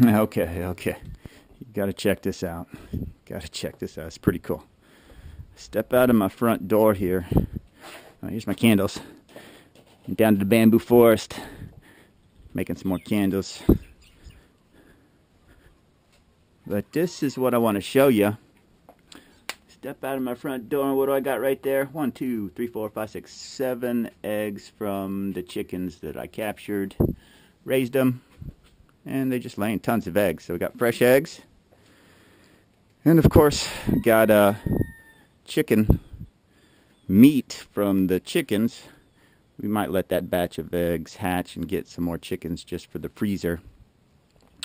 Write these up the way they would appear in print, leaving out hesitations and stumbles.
Okay. You gotta check this out. It's pretty cool. Step out of my front door here. Here's my candles. I'm down to the bamboo forest, making some more candles. But this is what I want to show you. Step out of my front door, and what do I got right there? 1, 2, 3, 4, 5, 6, 7 eggs from the chickens that I captured. Raised them, and they just laying tons of eggs. So we got fresh eggs. And of course, got chicken meat from the chickens. We might let that batch of eggs hatch and get some more chickens just for the freezer,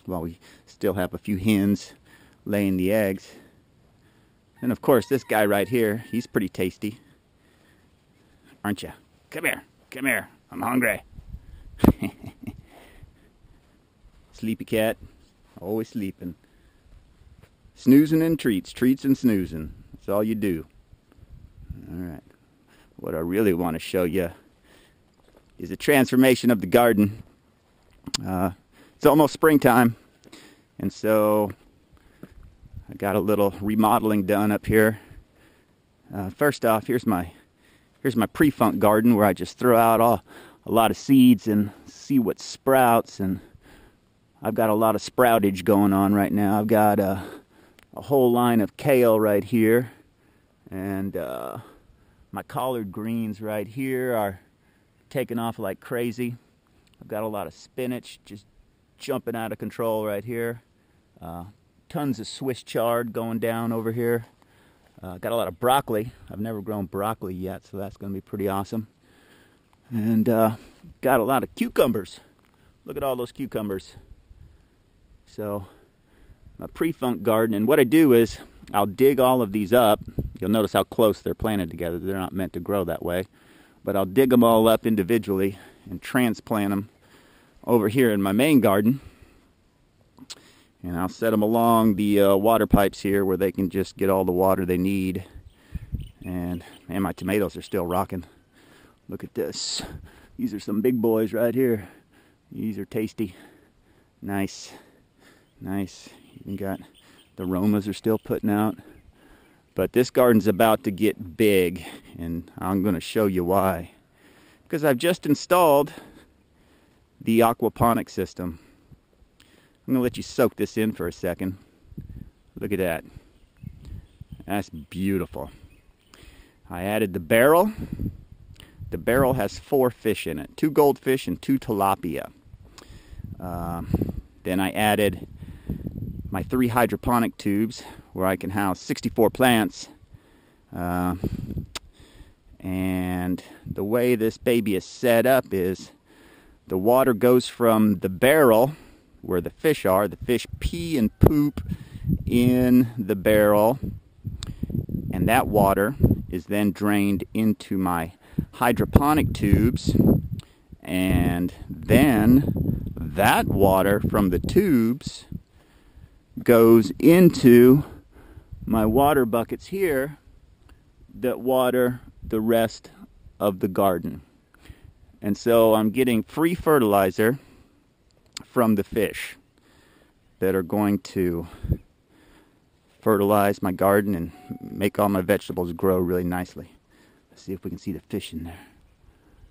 while we still have a few hens laying the eggs. And of course, this guy right here, he's pretty tasty. Aren't you? Come here, I'm hungry. Sleepy cat, always sleeping. Snoozing and treats and snoozing. That's all you do. Alright, what I really want to show you is the transformation of the garden. It's almost springtime, and so I got a little remodeling done up here. First off, here's my pre-funk garden, where I just throw out a lot of seeds and see what sprouts. And I've got a lot of sproutage going on right now. I've got a whole line of kale right here, and my collard greens right here are taking off like crazy. I've got a lot of spinach just jumping out of control right here. Tons of Swiss chard going down over here. Got a lot of broccoli. I've never grown broccoli yet, so that's going to be pretty awesome. And got a lot of cucumbers. Look at all those cucumbers. So my pre-funk garden, and what I do is I'll dig all of these up. You'll notice how close they're planted together. They're not meant to grow that way. But I'll dig them all up individually and transplant them over here in my main garden. And I'll set them along the water pipes here, where they can just get all the water they need. And man, my tomatoes are still rocking. Look at this. These are some big boys right here. These are tasty. Nice. Even got the aromas are still putting out. But this garden's about to get big, and I'm going to show you why. Because I've just installed the aquaponics system. I'm going to let you soak this in for a second. Look at that. That's beautiful. I added the barrel. The barrel has 4 fish in it. 2 goldfish and 2 tilapia. Then I added my 3 hydroponic tubes, where I can house 64 plants. And the way this baby is set up is the water goes from the barrel, where the fish are. The fish pee and poop in the barrel, and that water is then drained into my hydroponic tubes, and then that water from the tubes goes into my water buckets here that water the rest of the garden. And so I'm getting free fertilizer from the fish that are going to fertilize my garden and make all my vegetables grow really nicely. Let's see if we can see the fish in there.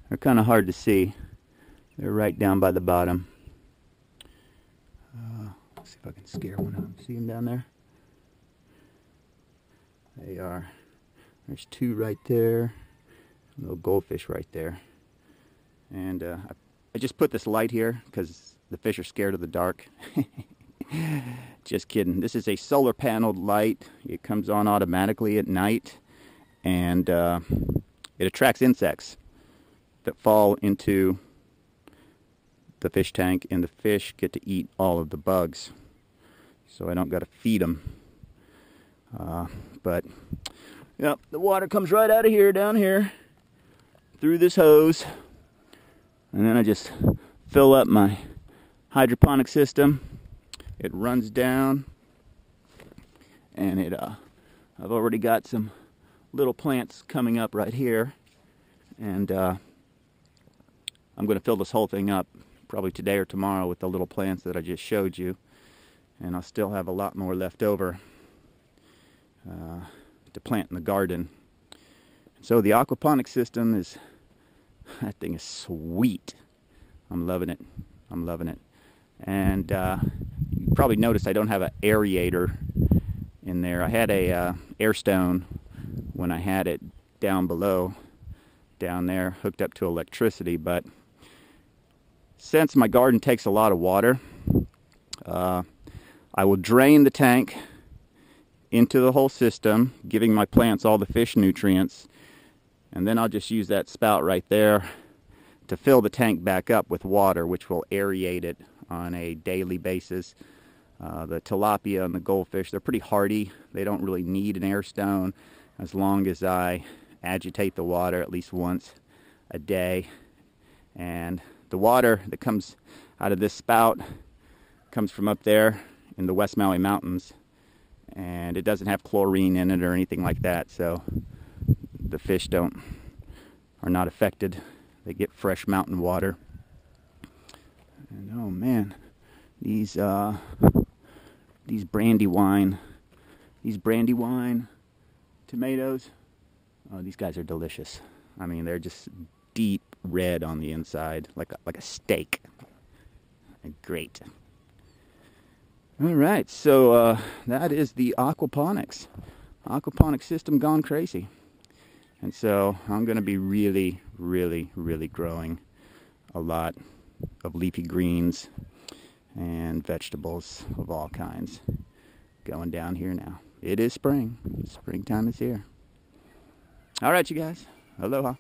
They're kind of hard to see. They're right down by the bottom. Let's see if I can scare one of them. See them down there? They are. There's 2 right there. A little goldfish right there. And I just put this light here because the fish are scared of the dark. Just kidding. This is a solar paneled light. It comes on automatically at night, and it attracts insects that fall into the fish tank, and the fish get to eat all of the bugs. So I don't got to feed them. But yep, the water comes right out of here, down here, through this hose, and then I just fill up my hydroponic system. It runs down, and I've already got some little plants coming up right here, and I'm going to fill this whole thing up probably today or tomorrow with the little plants that I just showed you. and I'll still have a lot more left over to plant in the garden. So the aquaponics system is, that thing is sweet. I'm loving it. I'm loving it. And you probably noticed I don't have an aerator in there. I had a air stone when I had it down below, down there, hooked up to electricity. But since my garden takes a lot of water, I will drain the tank into the whole system, giving my plants all the fish nutrients, and then I'll just use that spout right there to fill the tank back up with water, which will aerate it on a daily basis. The tilapia and the goldfish, they're pretty hardy. They don't really need an air stone as long as I agitate the water at least once a day. And the water that comes out of this spout comes from up there in the West Maui Mountains, and it doesn't have chlorine in it or anything like that, so the fish are not affected. They get fresh mountain water. And oh man, these brandywine tomatoes, oh, these guys are delicious. I mean, they're just deep red on the inside, like a steak. Great. All right, so that is the aquaponics system gone crazy. And so I'm going to be really growing a lot of leafy greens and vegetables of all kinds going down here now. It is spring. Springtime is here. All right, you guys. Aloha.